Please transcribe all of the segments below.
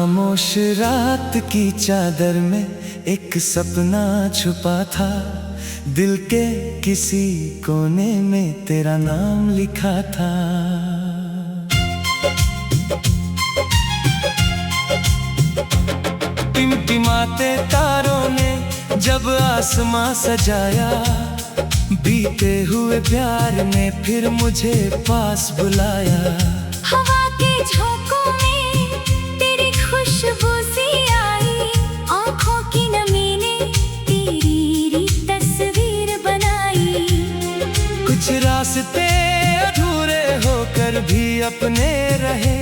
खामोश रात की चादर में एक सपना छुपा था। दिल के किसी कोने में तेरा नाम लिखा था। टिमटिमाते तारों ने जब आसमां सजाया, बीते हुए प्यार ने फिर मुझे पास बुलाया। हवा के झोंकों में तेरी खुशबू सी आई, आँखों की नमी ने तेरी तस्वीर बनाई। कुछ रास्ते अधूरे होकर भी अपने रहे,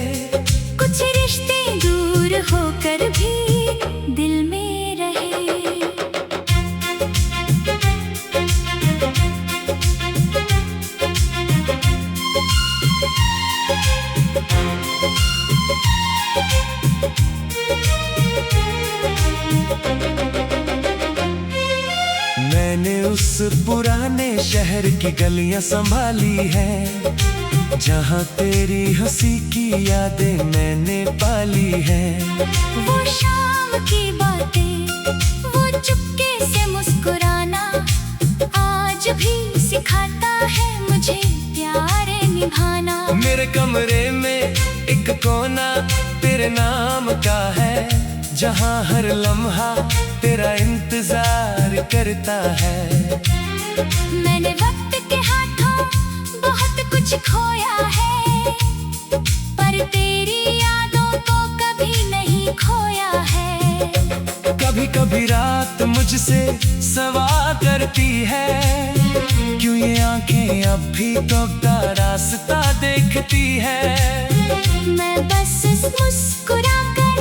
कुछ रिश्ते दूर होकर भी दिल में रहे। मैंने उस पुराने शहर की गलियां संभाली हैं, जहाँ तेरी हंसी की यादें मैंने पाली हैं। वो शाम की बातें, वो चुपके से मुस्कुराना, आज भी सिखाता है मुझे प्यार निभाना। मेरे कमरे में एक कोना तेरे नाम का है, जहाँ हर लम्हा तेरा इंतजार करता है। मैंने वक्त के हाथों बहुत कुछ खोया है, पर तेरी यादों को कभी नहीं खोया है। कभी कभी रात मुझसे सवाल करती है, क्यों ये आंखें अब भी तो रास्ता देखती है। मैं बस मुस्कुराकर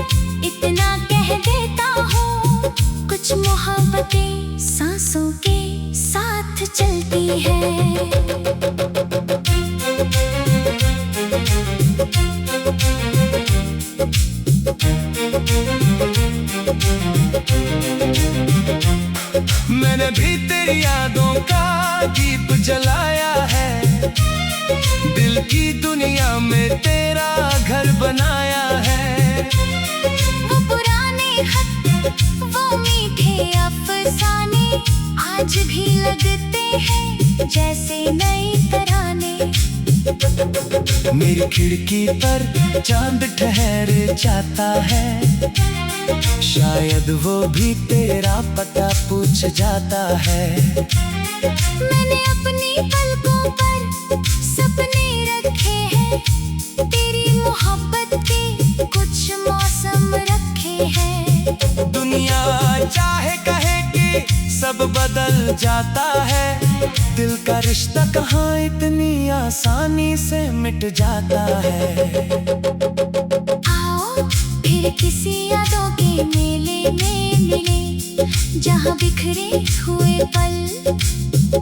इतना कह देता हूँ, कुछ मोहब्बतें सांसों के साथ चलती है। मैंने भी तेरी यादों का दीप जलाया है, दिल की दुनिया में तेरा घर बनाया है। वो पुराने खत, वो मीठे अफसाने, आज भी लगते हैं जैसे नए तराने। मेरी खिड़की पर चांद ठहर जाता है, शायद वो भी तेरा पता पूछ जाता है। मैंने अपनी पलकों पर सपने रखे हैं, तेरी मोहब्बत के कुछ मौसम रखे हैं। दुनिया चाहे कहे कि सब बदल जाता है, दिल का रिश्ता कहाँ इतनी आसानी से मिट जाता है। आओ फिर किसी यादों के मेले में मिले, जहाँ बिखरे हुए पल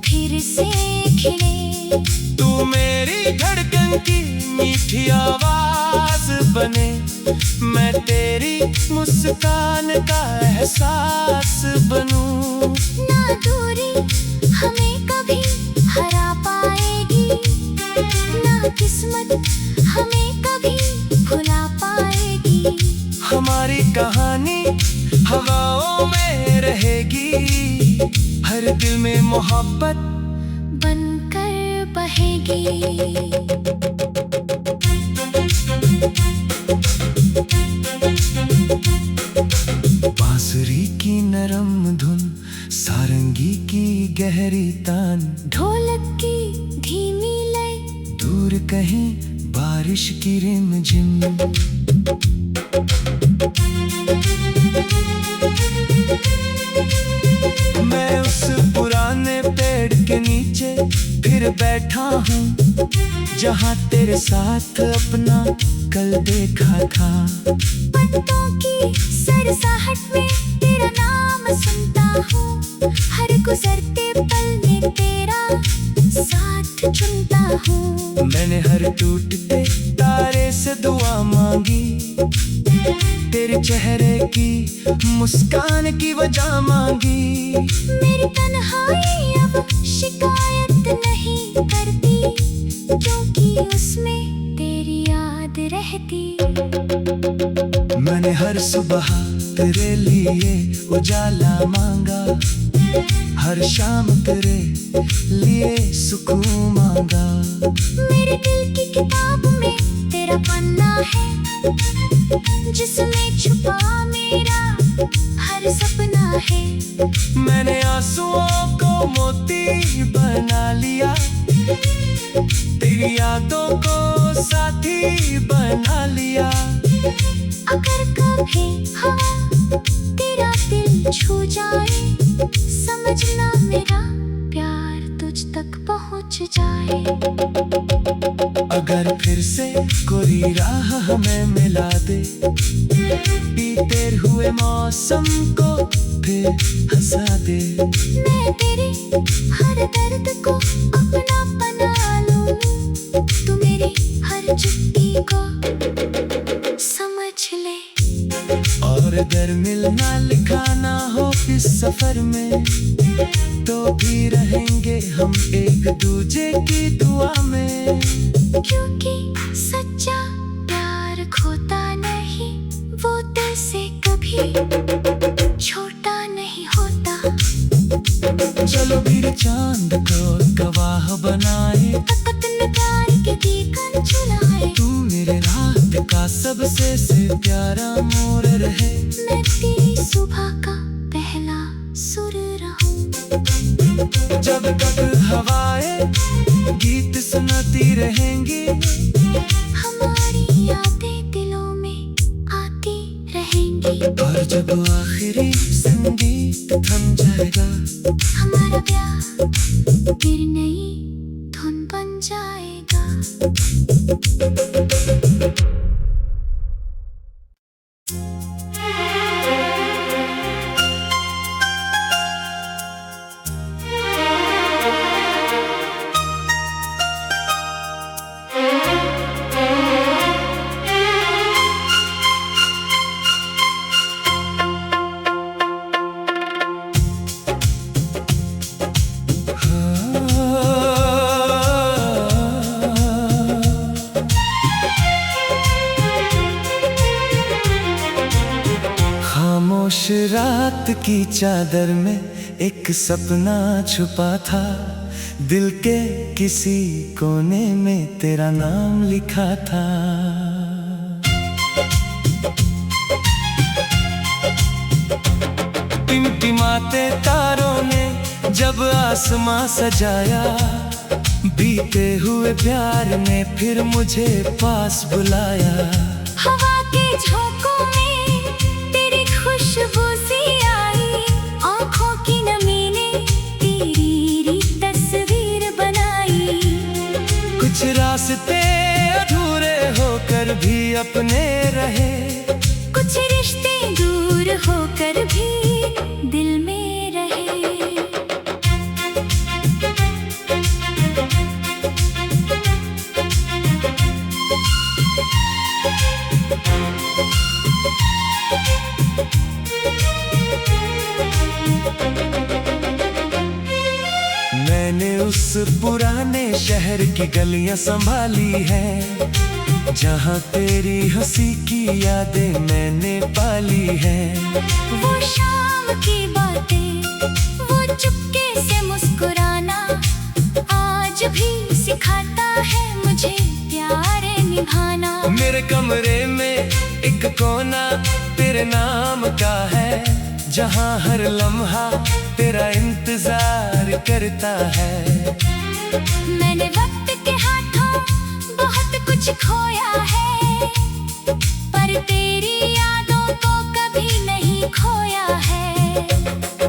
फिर से खिले। तू मेरी धड़कन की मीठी आवाज बने, मैं तेरी मुस्कान का एहसास बनूं। ना दूरी हमें कभी हरा पाएगी, ना किस्मत हमें कभी भुला पाएगी। हमारी कहानी हवाओं में रहेगी, हर दिल में मोहब्बत बनकर बहेगी। बांसुरी की नरम धुन, सारंगी की गहरी तान, ढोलक की धीमी लय, दूर कहीं बारिश की रिमझिम। मैं उस पुराने पेड़ के नीचे फिर बैठा हूँ, जहाँ तेरे साथ अपना कल देखा था। पत्तों की सरसराहट में तेरा नाम सुनता हूँ, हर गुजरते पल में तेरा साथ चुनता हूँ। मैंने हर टूटते तारे से दुआ मांगी, तेरे चेहरे की मुस्कान की वजह मांगी। मेरी तन्हाई अब शिकायत नहीं करती, क्योंकि उसमें तेरी याद याद रहती। मैंने हर सुबह तेरे लिए उजाला मांगा, हर शाम तेरे लिए सुकून मांगा। मेरे दिल की किताब में तेरा पन्ना है, जिसमें छुपा मेरा हर सपना है। मैंने आंसुओं को मोती बना लिया, तेरी यादों को साथी बना लिया। अगर कभी हवा तेरा दिल छू जाए, समझना मेरा प्यार तुझ तक पहुंच जाए। अगर फिर से कोई राह हमें मिला दे, बीते हुए मौसम को फिर हंसा दे। मैं तेरे हर दर्द को अपना बना लूं, तू मेरी हर चुप्पी को समझ ले। और अगर मिलना लिखाना हो इस सफर में, तो भी रहेंगे हम एक दूजे की दुआ में। क्योंकि सच्चा प्यार खोता नहीं, वो दिल से कभी छोटा नहीं होता। चलो फिर चांद को गवाह बनाए, अपने प्यार के दीपक जलाए। तू मेरे रात का सबसे प्यारा मोर रहे, मैं तेरी सुबह का पहला सुर रहूं। जब तक हवाएं गीत सुनाती रहेंगी, हमारी यादें दिलों में आती रहेंगी। और जब आखिरी संगीत थम जाएगा, हमारा प्यार फिर नई धुन बन जाएगा। खामोश रात की चादर में एक सपना छुपा था, दिल के किसी कोने में तेरा नाम लिखा था। टिमटिमाते तारों ने जब आसमां सजाया, बीते हुए प्यार ने फिर मुझे पास बुलाया। हवा के झोंकों में तेरी खुशबू सी आई, आँखों की नमी ने तेरी तस्वीर बनाई। कुछ रास्ते अधूरे होकर भी अपने रहे, कुछ रिश्ते दूर होकर भी दिल में रहे। मैंने उस पुराने शहर की गलियां संभाली हैं, जहाँ तेरी हंसी की यादें मैंने पाली हैं। वो शाम की बातें, वो चुपके से मुस्कुराना, आज भी सिखाता है मुझे प्यार निभाना। मेरे कमरे में एक कोना तेरे नाम का है, जहाँ हर लम्हा तेरा इंतजार करता है। मैंने वक्त के हाथों बहुत कुछ खोया है, पर तेरी यादों को कभी नहीं खोया है।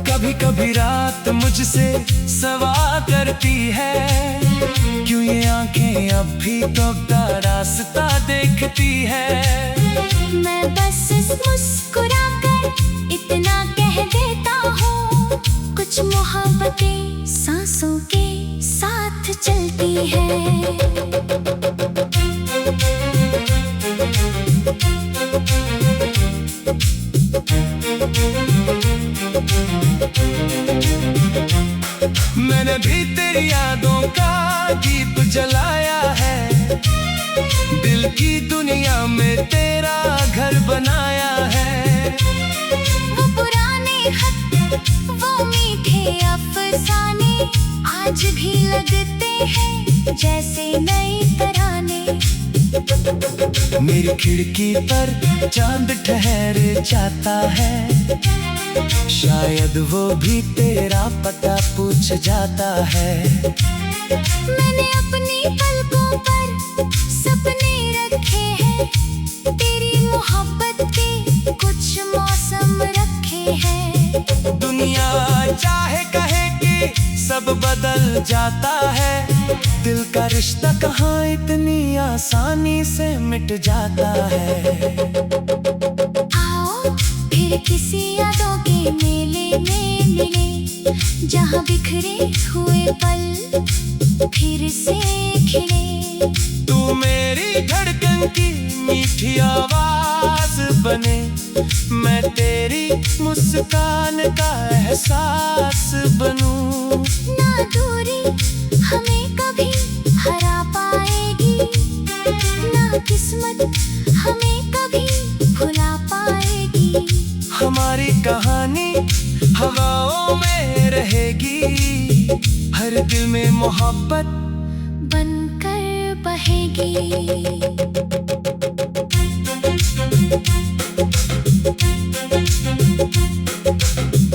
कभी कभी रात मुझसे सवाल करती है, क्यों ये आंखें अब भी तो रास्ता देखती है। मैं बस मुस्कुरा कर इतना कह देता हूँ, कुछ मोहब्बतें सांसों के साथ चलती है। मैंने भी तेरी यादों का दीप जलाया है, दिल की दुनिया तेरा घर बनाया है। वो पुराने खत, वो मीठे अफसाने आज भी लगते हैं जैसे नए तराने। मेरी खिड़की पर चांद ठहर जाता है, शायद वो भी तेरा पता पूछ जाता है। मैंने अपनी पलकों पर सपने रखे हैं, तेरी मोहब्बत के कुछ मौसम रखे हैं। दुनिया चाहे कहे कि सब बदल जाता है, दिल का रिश्ता कहाँ इतनी आसानी से मिट जाता है। आओ फिर किसी यादों के मेले में मिले, जहाँ बिखरे हुए पल फिर से खिले। तू मेरी धड़कन की मीठी आवाज बने, मैं तेरी मुस्कान का एहसास बनूं। ना दूरी हमें कभी हरा पाएगी, ना किस्मत हमें कभी भुला पाएगी। हमारी कहानी हवाओं में रहेगी, हर दिल में मोहब्बत बनकर बहेगी।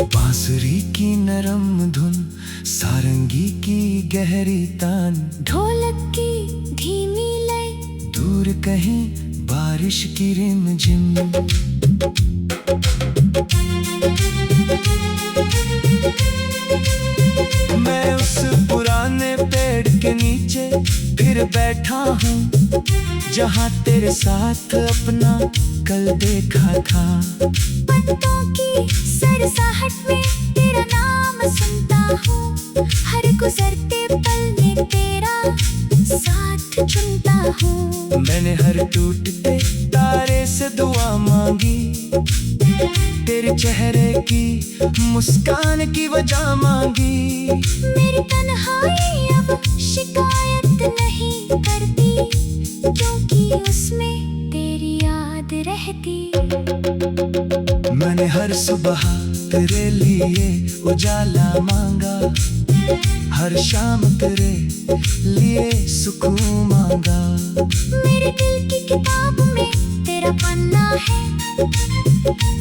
बांसुरी की नरम धुन, सारंगी की गहरी तान, ढोलक की धीमी लय, दूर कहीं बारिश की रिमझिम। मैं उस पुराने पेड़ के नीचे फिर बैठा हूँ, जहाँ तेरे साथ अपना कल देखा था। पत्तों की सरसराहट में तेरा नाम सुनता हूँ, हर गुजरते पल में तेरा साथ चुनता हूँ। मैंने हर टूटते तारे से दुआ मांगी, तेरे चेहरे की मुस्कान की वजह मांगी। मेरी तन्हाई अब शिकायत नहीं करती, क्योंकि उसमें तेरी याद रहती। मैंने हर सुबह तेरे लिए उजाला मांगा, हर शाम तेरे लिए सुकून मांगा। मेरे दिल की किताब में तेरा पन्ना है,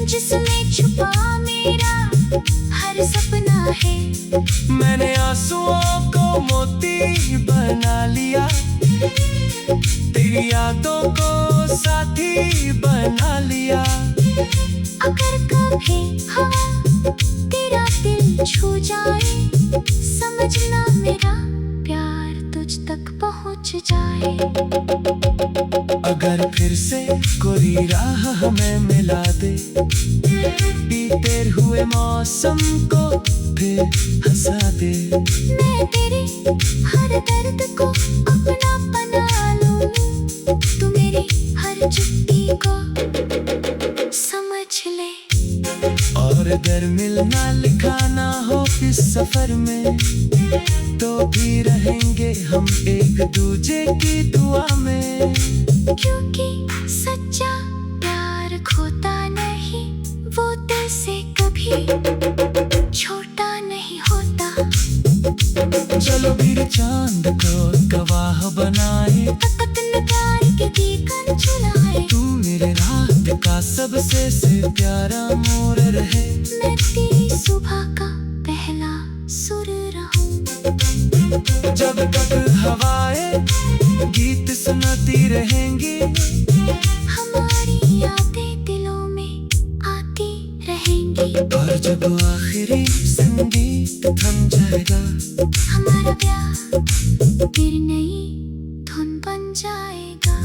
जिसमें छुपा मेरा हर सपना है। मैंने आंसुओं को मोती बना लिया, तेरी यादों को साथी बना लिया। अगर कभी हवा तेरा दिल छू जाए, समझना मेरा प्यार तुझ तक पहुँच जाए। अगर फिर से कोई राह हमें मिला दे, बीते हुए मौसम को फिर हंसा दे। मैं तेरे हर दर्द को अपना बना लूं, तू मेरी हर चुप्पी को समझ ले। और अगर मिलना लिखा ना हो इस सफर में, तो भी रहेंगे हम एक दूजे की दुआ में। क्योंकि सच्चा प्यार खोता नहीं, वो दिल से कभी छोटा नहीं होता। चलो फिर चांद को गवाह बनाए, फकत न प्यार के दीकन चुलाए। तू मेरे रात का सबसे प्यारा मोर रहे, मैं तेरी सुबह का पहला सुर रहूं। जब तक हवाएं गीत सुनाती रहेंगी, हमारी यादें दिलों में आती रहेंगी। और जब आखिरी संगीत थम जाएगा, हमारा प्यार फिर नई धुन बन जाएगा।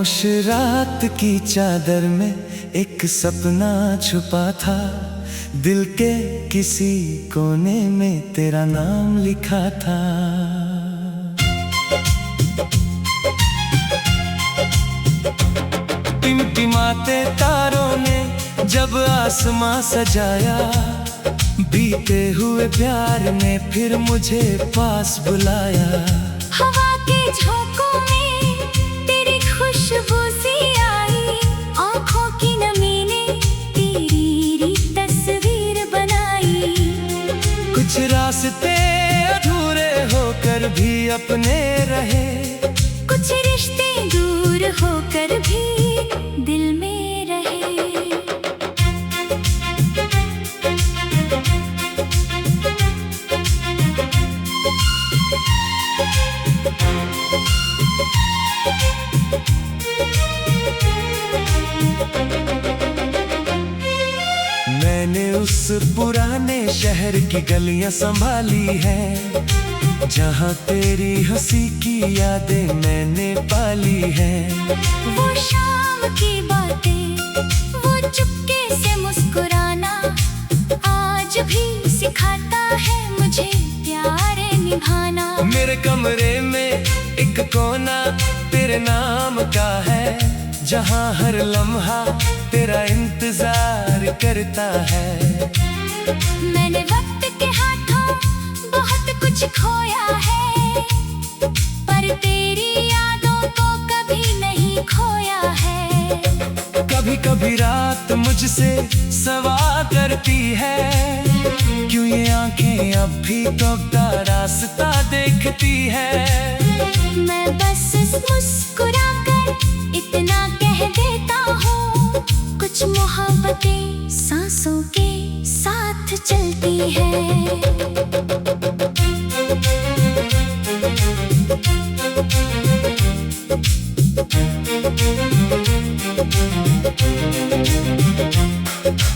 खामोश रात की चादर में एक सपना छुपा था। दिल के किसी कोने में तेरा नाम लिखा था। टिमटिमाते तारों ने जब आसमां सजाया, बीते हुए प्यार ने फिर मुझे पास बुलाया। हवा के झोंकों में तेरी खुशबू सी आई, आँखों की नमी ने तेरी तस्वीर बनाई। कुछ रास्ते अधूरे होकर भी अपने रहे, कुछ रिश्ते दूर होकर भी दिल में रहे। मैंने उस पुराने शहर की गलियां संभाली है, जहाँ तेरी हंसी की यादें मैंने पाली है। वो शाम की बातें, वो चुपके से मुस्कुराना, आज भी सिखाता है मुझे प्यार निभाना। मेरे कमरे में एक कोना तेरे नाम का है, जहाँ हर लम्हा तेरा इंतजार करता है। मैंने वक्त के हाथों बहुत कुछ खोया है, पर तेरी यादों को कभी नहीं खोया है। कभी कभी रात मुझसे सवाल करती है, क्यों ये आंखें अब भी तो रास्ता देखती है। मैं बस मुस्कुराकर इतना कह देता हूँ, कुछ मोहब्बतें सांसों के साथ चलती है।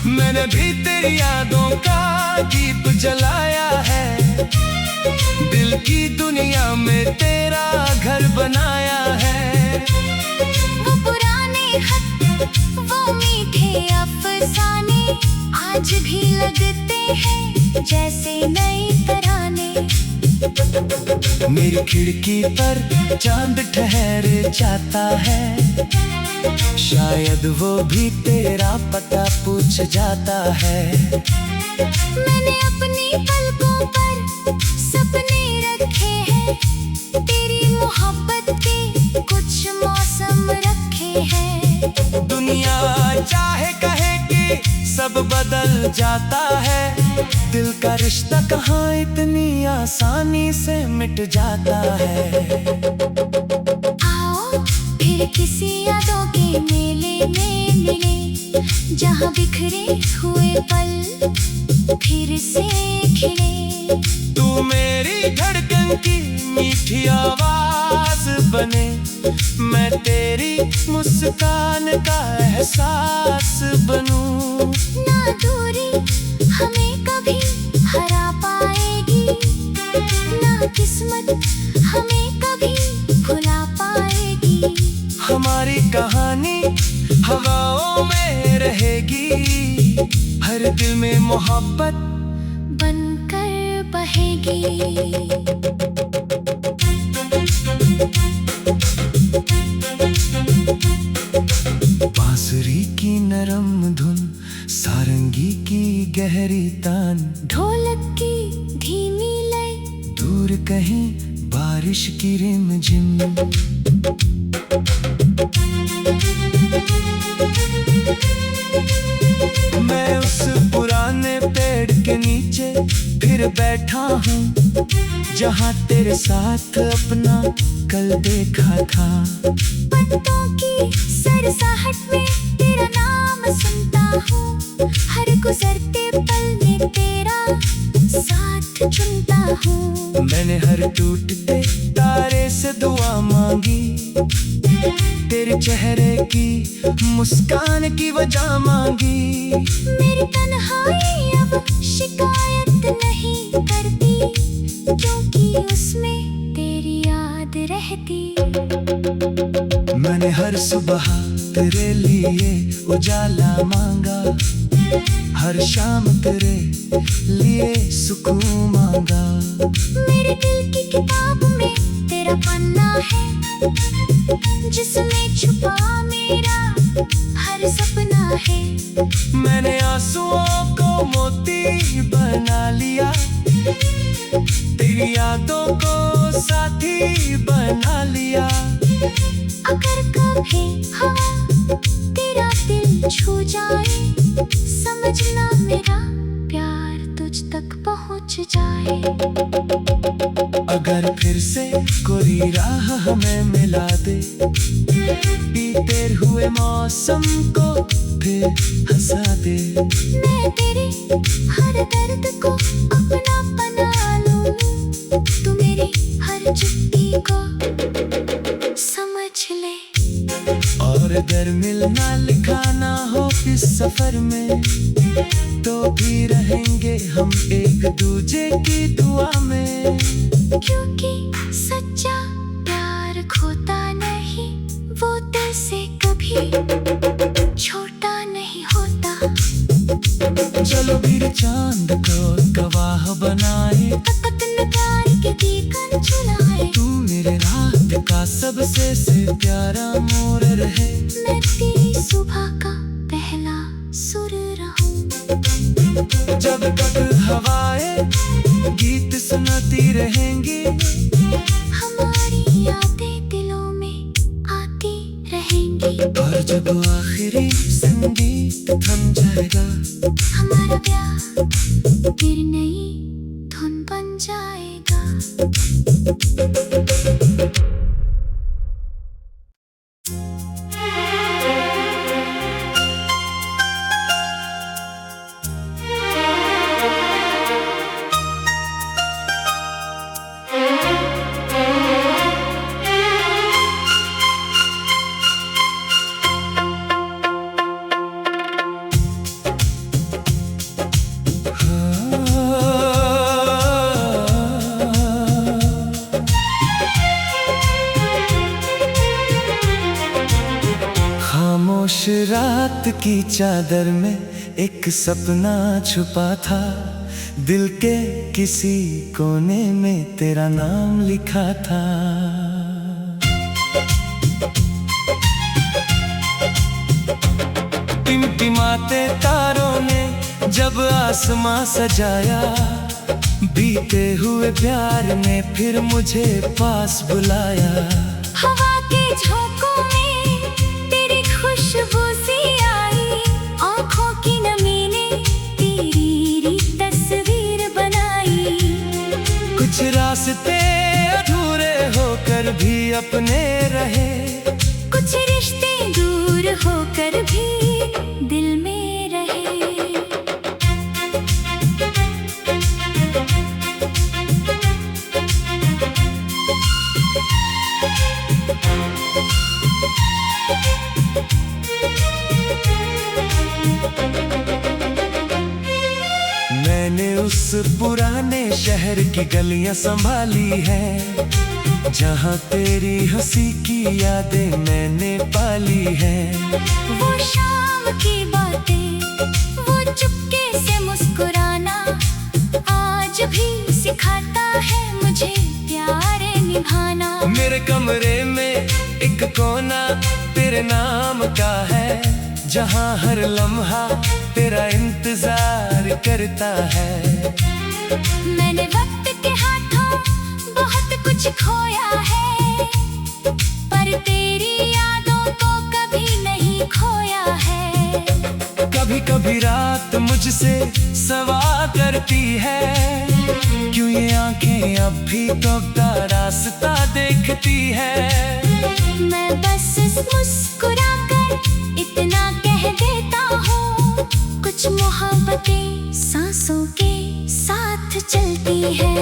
मैंने भी तेरी यादों का दीप जलाया है, दिल की दुनिया में तेरा घर बनाया है। वो पुराने खत, वो मीठे अफसाने, आज भी लगते हैं जैसे नए तराने। मेरी खिड़की पर चांद ठहर जाता है, शायद वो भी तेरा पता पूछ जाता है। मैंने अपनी पलकों पर सपने रखे हैं, तेरी मोहब्बत के कुछ मौसम रखे हैं। दुनिया चाहे कहे कि सब बदल जाता है, दिल का रिश्ता कहाँ इतनी आसानी से मिट जाता है। आओ फिर किसी यादों के मेले में मिले, जहाँ बिखरे हुए पल फिर से खिले। तू मेरी धड़कन की मीठी आवाज बने, मैं तेरी मुस्कान का एहसास बनूं। ना दूरी हमें कभी हरा पाएगी, ना किस्मत हमें कभी भुला पाएगी। हमारी कहानी हवाओं में रहेगी, हर दिल में मोहब्बत बनकर बहेगी। बांसुरी की नरम धुन, सारंगी की गहरी तान, ढोलक की धीमी लय, दूर कहीं बारिश की रिमझिम। मैं उस पुराने पेड़ के नीचे फिर बैठा हूँ, जहाँ तेरे साथ अपना कल देखा था। पत्तों की सरसराहट में तेरा नाम सुनता हूँ, हर गुजरते पल में तेरा साथ चुनता हूँ। मैंने हर टूटते तारे से दुआ मांगी, तेरे चेहरे की मुस्कान की वजह मांगी। मेरी तन्हाई अब शिकायत नहीं करती, क्योंकि उसमें तेरी याद रहती। मैंने हर सुबह तेरे लिए उजाला मांगा, हर शाम तेरे लिए सुकून मांगा। मेरे दिल की किताब में तेरा पन्ना है, जिसमें छुपा मेरा हर सपना है। मैंने आंसुओं को मोती बना लिया, तेरी यादों को साथी बना लिया। अगर कभी हवा तेरा दिल छू जाए, समझना मेरा प्यार तुझ तक पहुंच जाए। अगर फिर से कोई राह हमें मिला दे, बीते हुए मौसम को फिर हंसा दे। मैं तेरे हर दर्द को अपना बना लूं, तू मेरी हर चुप्पी को समझ ले। और अगर मिलना लिखा ना हो इस सफर में, तो भी रहेंगे हम एक दूजे की दुआ में। क्योंकि सच्चा प्यार खोता नहीं, वो दिल से कभी छोटा नहीं होता। चलो फिर चांद को गवाह बनाए, अपने प्यार के दीपक जलाए। तू मेरे रात का सबसे से प्यारा मोर रहे। मैं तेरी सुबह का पहला सुर रहूं। जब तक हवाएं गीत सुनाती रहेंगी, हमारी यादें दिलों में आती रहेंगी। और जब आखिरी संगीत थम जाएगा, हमारा प्यार फिर नई धुन बन जाएगा। खामोश रात की चादर में एक सपना छुपा था, दिल के किसी कोने में तेरा नाम लिखा था। टिमटिमाते तारों ने जब आसमां सजाया, बीते हुए प्यार ने फिर मुझे पास बुलाया। हवा के झोंकों में तेरी खुशबू सी आई, आँखों की नमी ने तेरी तस्वीर बनाई। कुछ रास्ते अधूरे होकर भी अपने रहे, कुछ रिश्ते दूर होकर भी दिल में रहे। मैंने उस पुराने शहर की गलियां संभाली है, जहाँ तेरी हंसी की यादें मैंने पाली है। वो शाम की बातें, वो चुपके से मुस्कुराना, आज भी सिखाता है मुझे प्यार निभाना। मेरे कमरे में एक कोना तेरे नाम का है, जहाँ हर लम्हा तेरा इंतजार करता है। मैंने वक्त के हाथों बहुत कुछ खोया है, पर तेरी यादों को कभी नहीं खोया है। कभी कभी रात मुझसे सवाल करती है, क्यों ये आंखें अब भी तो रास्ता देखती है। मैं बस मुस्कुराकर इतना कह देता हूँ, कुछ मोहब्बतें सांसों के साथ चलती है।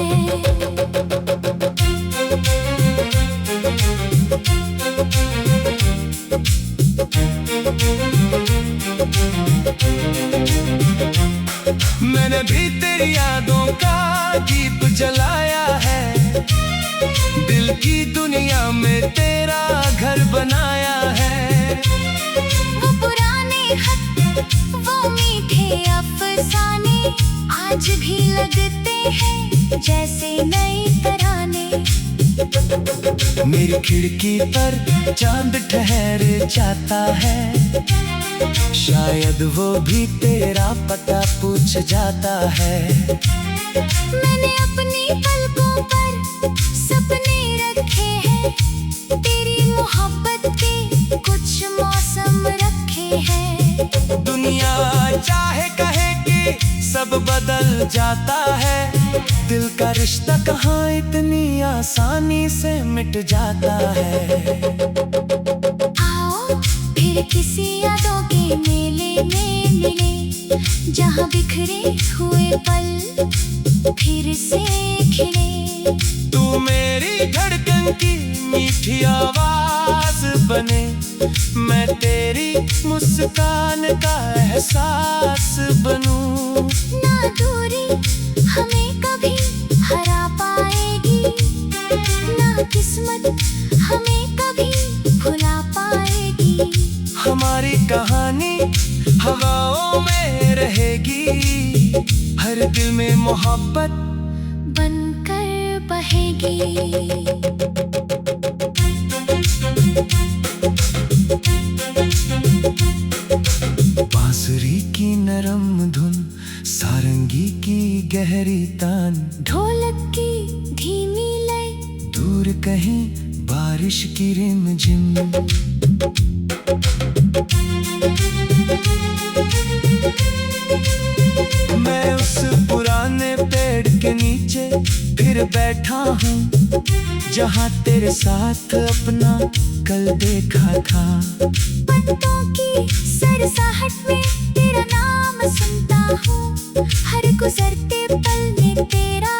मैंने भी तेरी यादों का दीप जलाया है, दिल की दुनिया में तेरा घर बनाया आज भी लगते हैं जैसे नई तराने। मेरी खिड़की पर चांद ठहर जाता है, शायद वो भी तेरा पता पूछ जाता है। मैंने अपनी पलकों पर सपने रखे हैं, तेरी मोहब्बत के कुछ मौसम रखे हैं। दुनिया चाहे कहे कि सब बदल जाता है, दिल का रिश्ता कहाँ इतनी आसानी से मिट जाता है। आओ फिर किसी यादों के मेले में मिले, जहाँ बिखरे हुए पल फिर से खिले। तू मेरी धड़कन की मीठी आवाज बने, मैं तेरी मुस्कान का एहसास बनूं। ना दूरी हमें कभी हरा पाएगी, ना किस्मत हमें कभी भुला पाएगी। हमारी कहानी हवाओं में रहेगी, हर दिल में मोहब्बत बनकर बहेगी। बांसुरी की नरम धुन, सारंगी की गहरी तान, ढोलक की धीमी लय, दूर कहीं बारिश की रिमझिम। मैं उस पुराने पेड़ के नीचे फिर बैठा हूँ, जहाँ तेरे साथ अपना कल देखा था। पत्तों की सरसाहट में तेरा नाम सुनता हूँ, हर गुजरते पल में तेरा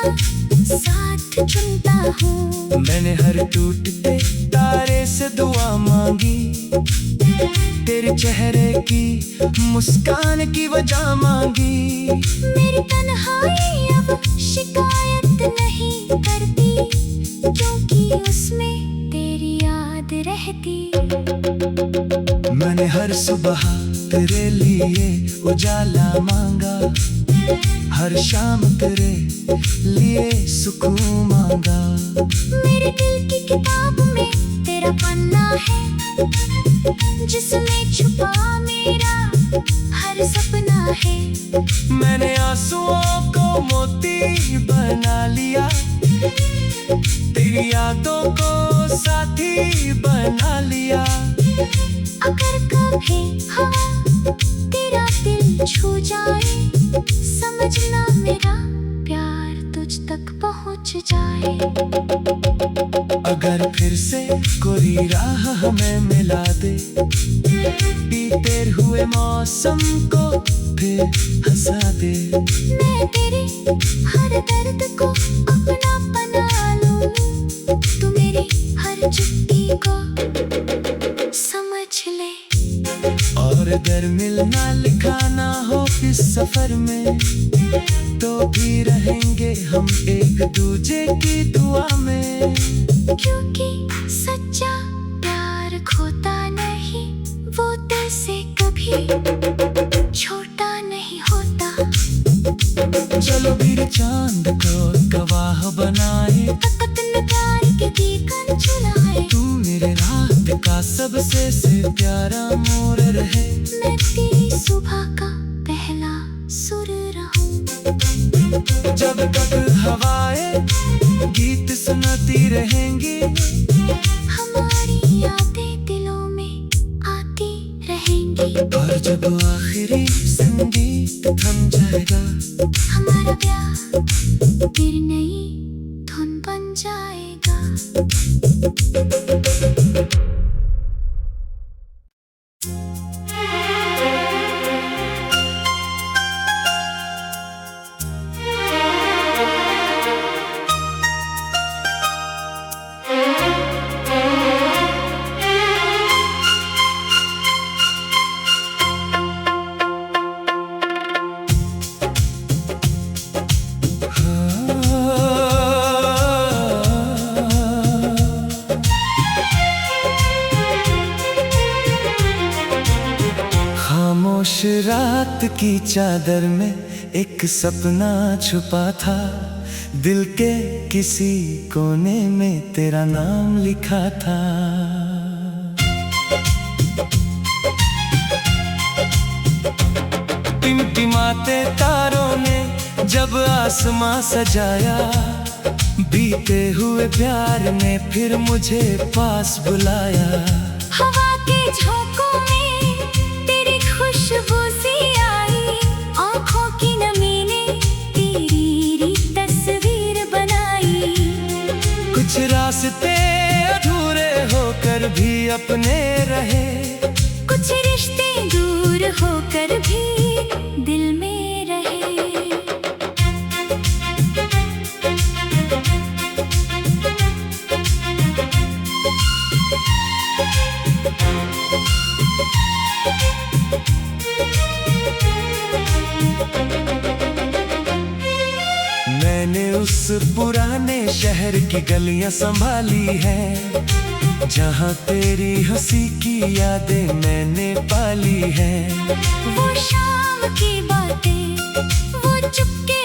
साथ चुनता हूँ। मैंने हर टूटते तारे से दुआ मांगी, तेरे चेहरे की मुस्कान की वजह मांगी। मेरी तन्हाई अब शिकायत नहीं करती, क्योंकि उसमें तेरी याद रहती। मैंने हर सुबह तेरे लिए उजाला मांगा, हर शाम तेरे लिए सुकून मांगा। मेरे दिल की किताब में तेरा पन्ना है, जिसमें छुपा मेरा हर सपना है। मैंने आंसुओं को मोती बना लिया, तेरी यादों को साथी बना लिया। अगर कभी हवा तेरा दिल छू जाए, समझना मेरा प्यार तुझ तक पहुँच जाए। अगर फिर से कोई राह हमें मिला दे, बीते हुए मौसम को फिर हंसा दे। मैं तेरे हर दर्द को अपना बना लूं, तू मेरी हर चुप्पी को समझ ले। और अगर मिलना लिखा ना हो इस सफर में, तो भी रहेंगे हम एक दूजे की दुआ में। क्योंकि सच्चा प्यार खोता नहीं, वो दिल से कभी छोटा नहीं होता। चलो भी चांद को गवाह बनाए, अपने प्यार के दीपन जलाए। तू मेरे रात का सबसे से प्यारा मोर रहे, मैं तेरी सुबह का पहला सुर रहूं। जब तक हवाएं गीत सुनाती रहेंगी, हमारी यादें दिलों में आती रहेंगी। और जब आखिरी संगीत थम जाएगा, हमारा प्यार फिर नई धुन बन जाएगा। खामोश रात की चादर में एक सपना छुपा था, दिल के किसी कोने में तेरा नाम लिखा था। टिमटिमाते तारों ने जब आसमां सजाया, बीते हुए प्यार ने फिर मुझे पास बुलाया। हवा के झोंकों में तेरी खुशबू सी आई, आँखों की नमी ने तेरी तस्वीर बनाई। कुछ रास्ते अधूरे होकर भी अपने रहे, कुछ रिश्ते दूर होकर भी दिल में रहे। मैंने उस पुराने शहर की गलियां संभाली हैं, जहाँ तेरी हंसी की यादें मैंने पाली हैं। वो शाम की बातें, वो चुपके